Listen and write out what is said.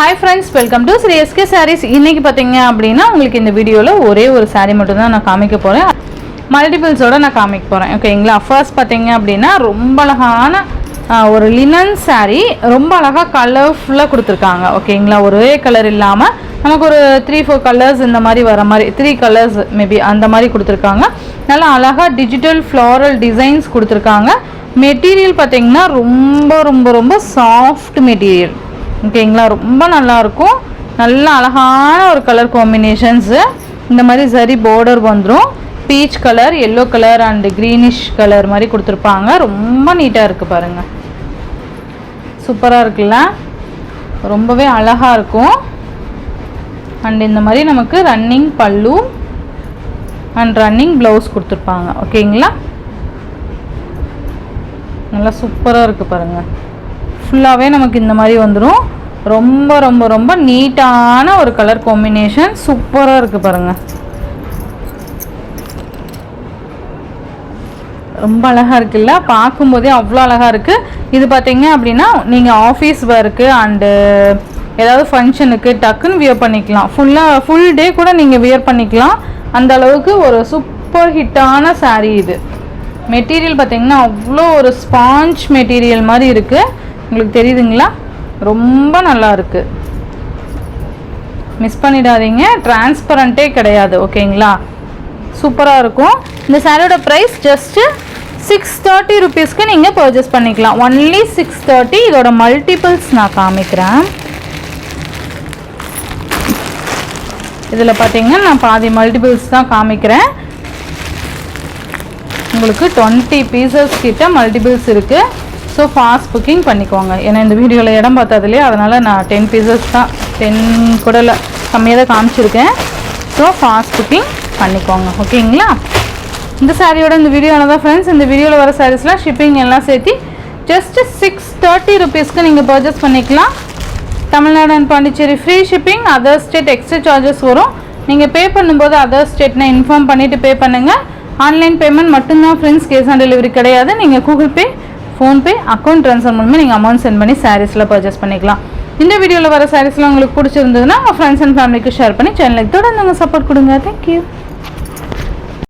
Hi friends, welcome to Sri SK Sarees. இன்னைக்கு பாத்தீங்க அப்படினா உங்களுக்கு இந்த வீடியோல ஒரே ஒரு saree மட்டும் தான் நான் காமிக்க போறேன். மல்டிபிள்ஸோட நான் காமிக்க போறேன். ஓகேங்களா? ஃபர்ஸ்ட் பாத்தீங்க அப்படினா ரொம்ப அழகான ஒரு லினன் saree, ரொம்ப அழகா கலர்ஃபுல்லா கொடுத்திருக்காங்க. ஓகேங்களா? ஒரே கலர் இல்லாம நமக்கு ஒரு 3-4 கலர்ஸ் இந்த மாதிரி வர மாதிரி 3 கலர்ஸ் மேபி அந்த மாதிரி கொடுத்திருக்காங்க. நல்ல அழகா டிஜிட்டல் ஃப்ளோரல் டிசைன்ஸ் கொடுத்திருக்காங்க. மெட்டீரியல் பாத்தீங்கன்னா ரொம்ப ரொம்ப ரொம்ப சாஃப்ட் மெட்டீரியல். ஓகேங்களா? ரொம்ப நல்லா இருக்கும். நல்ல அழகான ஒரு கலர் காம்பினேஷன்ஸ். இந்த மாதிரி சரி பார்டர் வந்துரும். Peach colour, yellow colour and greenish colour மாதிரி கொடுத்திருப்பாங்க. ரொம்ப நீட்டா இருக்கு பாருங்க. சூப்பரா இருக்குல்ல? ரொம்பவே அழகா இருக்கும். அண்ட் இந்த மாதிரி நமக்கு ரன்னிங் பல்லு அண்ட் ரன்னிங் ப்ளவுஸ் கொடுத்திருப்பாங்க. ஓகேங்களா? நல்லா சூப்பரா இருக்கு பாருங்க. ஃபுல்லாவே நமக்கு இந்த மாதிரி வந்துரும். ரொம்ப ரொம்ப ரொம்ப நீட்டான ஒரு கலர் காம்பினேஷன். சூப்பரா இருக்கு பாருங்க. ரொம்ப அழகா இருக்குல்ல? பார்க்கும்போதே அவ்வளோ அழகா இருக்கு. இது பார்த்தீங்க அப்படின்னா நீங்க ஆஃபீஸ் ஒர்க்கு அண்ட் ஏதாவது ஃபங்க்ஷனுக்கு டக்குன்னு வியர் பண்ணிக்கலாம். ஃபுல் டே கூட நீங்க வியர் பண்ணிக்கலாம். அந்த அளவுக்கு ஒரு சூப்பர் ஹிட்டான saree இது. மெட்டீரியல் பார்த்தீங்கன்னா அவ்வளோ ஒரு ஸ்பாஞ்ச் மெட்டீரியல் மாதிரி இருக்கு. உங்களுக்கு தெரியுதுங்களா? ரொம்ப நல்லா இருக்கு. மிஸ் பண்ணிடாதீங்க. டிரான்ஸ்பரண்டே கிடையாது. ஓகேங்களா? சூப்பரா இருக்கும். இந்த சாரியோட பிரைஸ் ஜஸ்ட் 630 rupeesக்கு நீங்க பர்ச்சேஸ் பண்ணிக்கலாம். ஒன்லி 630. இதோட மல்டிபிள்ஸ் நான் காமிக்கிறேன். இதுல பாத்தீங்கன்னா நான் பாதி மல்டிபிள்ஸ் தான் காமிக்கிறேன். உங்களுக்கு 20 பீசஸ் கிட்ட மல்டிபிள்ஸ் இருக்கு. ஸோ ஃபாஸ்ட் புக்கிங் பண்ணிக்கோங்க. ஏன்னா இந்த வீடியோவில் இடம் பார்த்ததுலேயே அதனால் நான் 10 பீசஸ் தான் 10 கூட இல்லை கம்மியாக தான் காமிச்சிருக்கேன். ஸோ ஃபாஸ்ட் புக்கிங் பண்ணிக்கோங்க. ஓகேங்களா? இந்த சாரியோட இந்த வீடியோவில் தான் ஃப்ரெண்ட்ஸ், இந்த வீடியோவில் வர சாரீஸ்லாம் ஷிப்பிங் எல்லாம் சேர்த்து ஜஸ்ட் 630 rupeesக்கு நீங்கள் பர்ச்சேஸ் பண்ணிக்கலாம். Tamil Nadu and Pondicherry free shipping. Other state extra charges வரும். நீங்கள் பே பண்ணும்போது அதர் ஸ்டேட்னா இன்ஃபார்ம் பண்ணிவிட்டு பே பண்ணுங்கள். ஆன்லைன் பேமெண்ட் மட்டும்தான் ஃப்ரெண்ட்ஸ், கேஷ் ஆன் டெலிவரி கிடையாது. நீங்கள் Google Pay, PhonePe, account transfer மூலமாக நீங்கள் அமௌண்ட் சென்ட் பண்ணி சாரீஸில் பர்ச்சேஸ் பண்ணிக்கலாம். இந்த வீடியோவில் வர சாரீஸ்லாம் உங்களுக்கு பிடிச்சிருந்ததுன்னா உங்கள் ஃப்ரெண்ட்ஸ் அண்ட் ஃபேமிலிக்கு ஷேர் பண்ணி சேனலுக்கு தொடர்ந்து சப்போர்ட் கொடுங்க. தேங்க்யூ.